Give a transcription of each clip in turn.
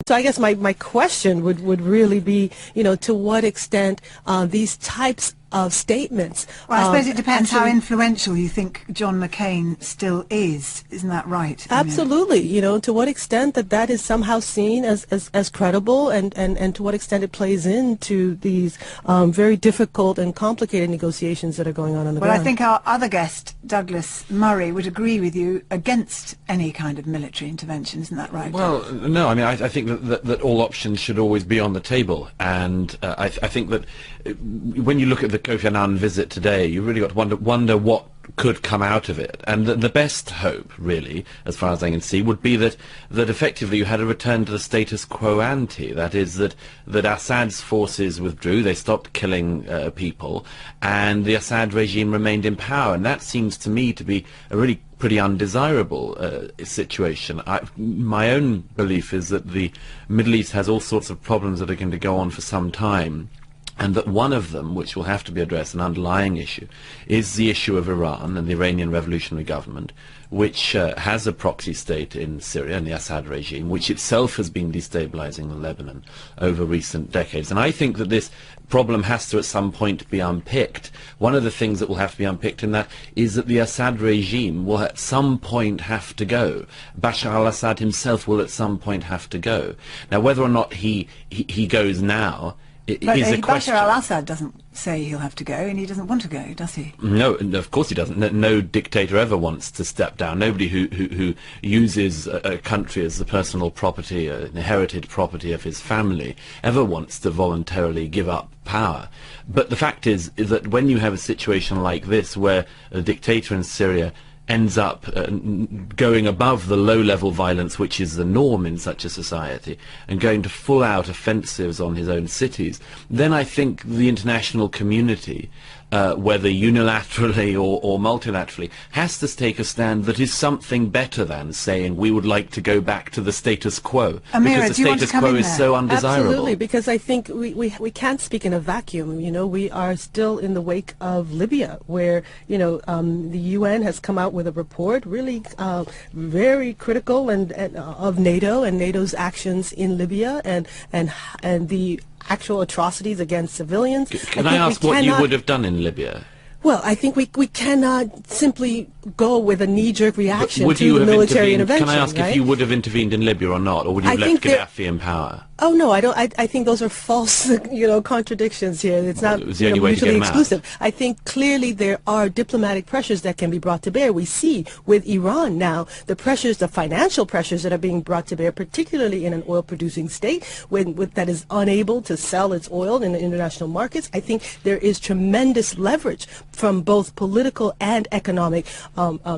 So I guess my question would really be, to what extent these types of statements. Well, I suppose it depends how influential you think John McCain still is. Isn't that right? Absolutely. To what extent that is somehow seen as credible, and to what extent it plays into these very difficult and complicated negotiations that are going on the ground. Well, I think our other guest, Douglas Murray, would agree with you against any kind of military intervention. Isn't that right? Well, no. I mean, I think that all options should always be on the table, and I think that when you look at the Kofi Annan visit today, you really got to wonder what could come out of it. And the best hope, really, as far as I can see, would be that effectively you had a return to the status quo ante. That is, that Assad's forces withdrew, they stopped killing people, and the Assad regime remained in power. And that seems to me to be a really pretty undesirable situation. My own belief is that the Middle East has all sorts of problems that are going to go on for some time, and that one of them, which will have to be addressed, an underlying issue, is the issue of Iran and the Iranian Revolutionary Government, which has a proxy state in Syria and the Assad regime, which itself has been destabilizing Lebanon over recent decades. And I think that this problem has to at some point be unpicked. One of the things that will have to be unpicked in that is that the Assad regime will at some point have to go. Bashar al-Assad himself will at some point have to go. Now, whether or not he goes now, but Bashar al-Assad doesn't say he'll have to go, and he doesn't want to go, does he? No, of course he doesn't. No dictator ever wants to step down. Nobody who uses a country as the personal property, inherited property of his family, ever wants to voluntarily give up power. But the fact is that when you have a situation like this, where a dictator in Syria ends up going above the low-level violence which is the norm in such a society and going to full-out offensives on his own cities, then I think the international community, whether unilaterally or multilaterally, has to take a stand that is something better than saying we would like to go back to the status quo, Amira, because the status quo is so undesirable. Absolutely, because I think we can't speak in a vacuum. We are still in the wake of Libya, where the UN has come out with a report really very critical and of NATO and NATO's actions in Libya and the actual atrocities against civilians. Can I ask what you would have done in Libya? Well, I think we cannot simply go with a knee-jerk reaction to military intervention. Can I ask if you would have intervened in Libya or not, or would you have left Gaddafi in power? Oh no, I don't. I think those are false, contradictions here. It's not mutually exclusive. I think clearly there are diplomatic pressures that can be brought to bear. We see with Iran now the pressures, the financial pressures that are being brought to bear, particularly in an oil-producing state that is unable to sell its oil in the international markets. I think there is tremendous leverage from both political and economic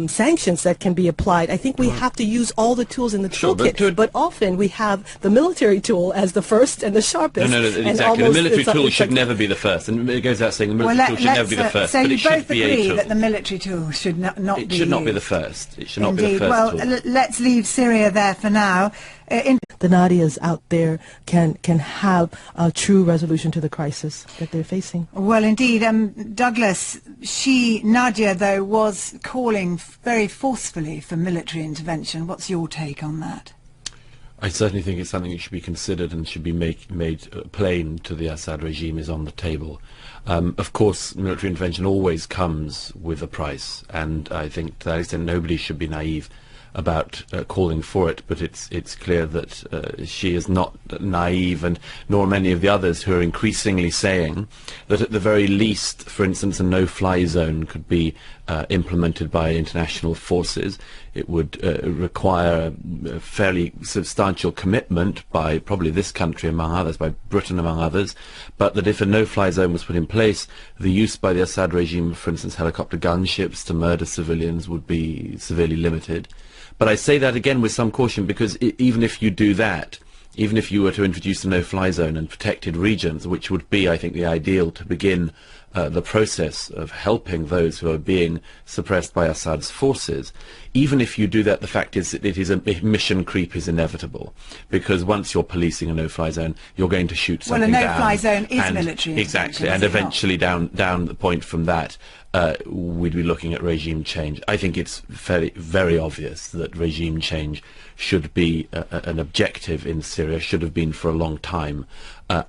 sanctions that can be applied. I think we have to use all the tools in the toolkit, but often we have the military tool as the first and the sharpest. No, exactly. The military tool should never be the first, and it goes without saying the military tool should never be the first. So but you it should both be agree a tool. that the military tool should not be It should not be the first. It should not Indeed. be the first Well, tool. let's leave Syria there for now. The Nadias out there can have a true resolution to the crisis that they're facing. Well, indeed. Douglas, Nadia, though, was calling very forcefully for military intervention. What's your take on that? I certainly think it's something that should be considered and should be made plain to the Assad regime is on the table. Of course, military intervention always comes with a price, and I think to that extent nobody should be naive about calling for it, but it's clear that she is not naive, and nor many of the others who are increasingly saying that at the very least, for instance, a no-fly zone could be implemented by international forces. It would require a fairly substantial commitment by probably this country among others, by Britain among others, but that if a no-fly zone was put in place, the use by the Assad regime, for instance, helicopter gunships to murder civilians would be severely limited. But I say that again with some caution, because even if you do that, even if you were to introduce a no-fly zone and protected regions, which would be, I think, the ideal to begin the process of helping those who are being suppressed by Assad's forces, even if you do that, the fact is that mission creep is inevitable, because once you're policing a no-fly zone, you're going to shoot something down. Well, a no-fly zone is and military. Exactly, and eventually down the point from that, we'd be looking at regime change. I think it's very obvious that regime change should be an objective in Syria, should have been for a long time,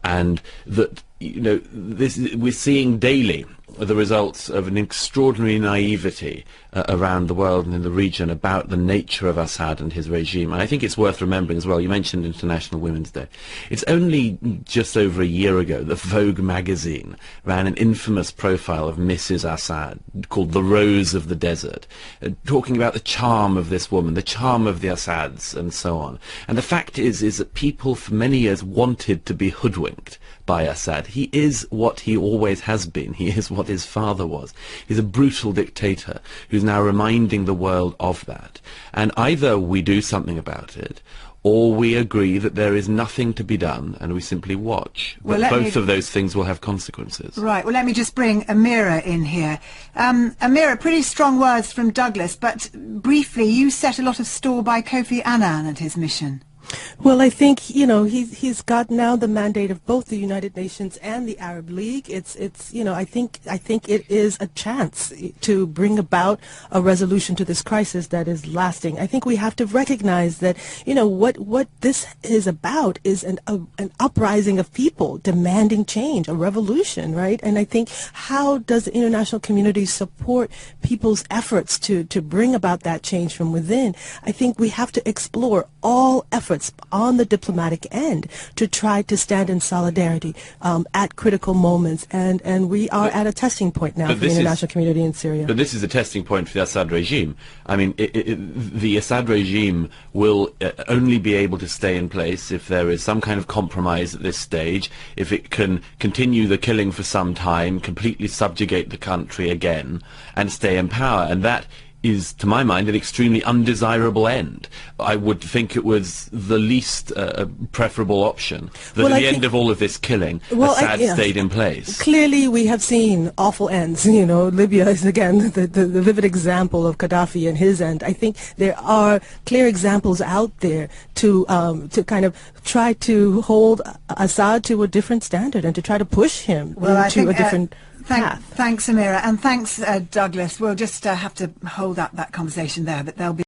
and that, you know, we're seeing daily the results of an extraordinary naivety around the world and in the region about the nature of Assad and his regime. And I think it's worth remembering as well, you mentioned International Women's Day. It's only just over a year ago that Vogue magazine ran an infamous profile of Mrs. Assad called The Rose of the Desert, talking about the charm of this woman, the charm of the Assads, and so on. And the fact is that people for many years wanted to be hoodwinked by Assad. He is what he always has been. He is what his father was. He's a brutal dictator who's now reminding the world of that. And either we do something about it, or we agree that there is nothing to be done and we simply watch. But both of those things will have consequences. Right, well, let me just bring Amira in here. Amira, pretty strong words from Douglas, but briefly, you set a lot of store by Kofi Annan and his mission. Well, I think, you know, he's got now the mandate of both the United Nations and the Arab League. It's you know, I think it is a chance to bring about a resolution to this crisis that is lasting. I think we have to recognize that, you know, what this is about is an uprising of people demanding change, a revolution, right? And I think, how does the international community support people's efforts to bring about that change from within? I think we have to explore all efforts on the diplomatic end to try to stand in solidarity at critical moments, and we are at a testing point now for the international community in Syria. But this is a testing point for the Assad regime. I mean, the Assad regime will only be able to stay in place if there is some kind of compromise at this stage, if it can continue the killing for some time, completely subjugate the country again, and stay in power. And that is, to my mind, an extremely undesirable end. I would think it was the least preferable option, that at the end of all of this killing, Assad stayed in place. Clearly, we have seen awful ends. You know, Libya is, again, the vivid example of Gaddafi and his end. I think there are clear examples out there to kind of try to hold Assad to a different standard and to try to push him into a different path. Thanks, Amira, and thanks, Douglas. We'll just have to hold up that conversation there, but there'll be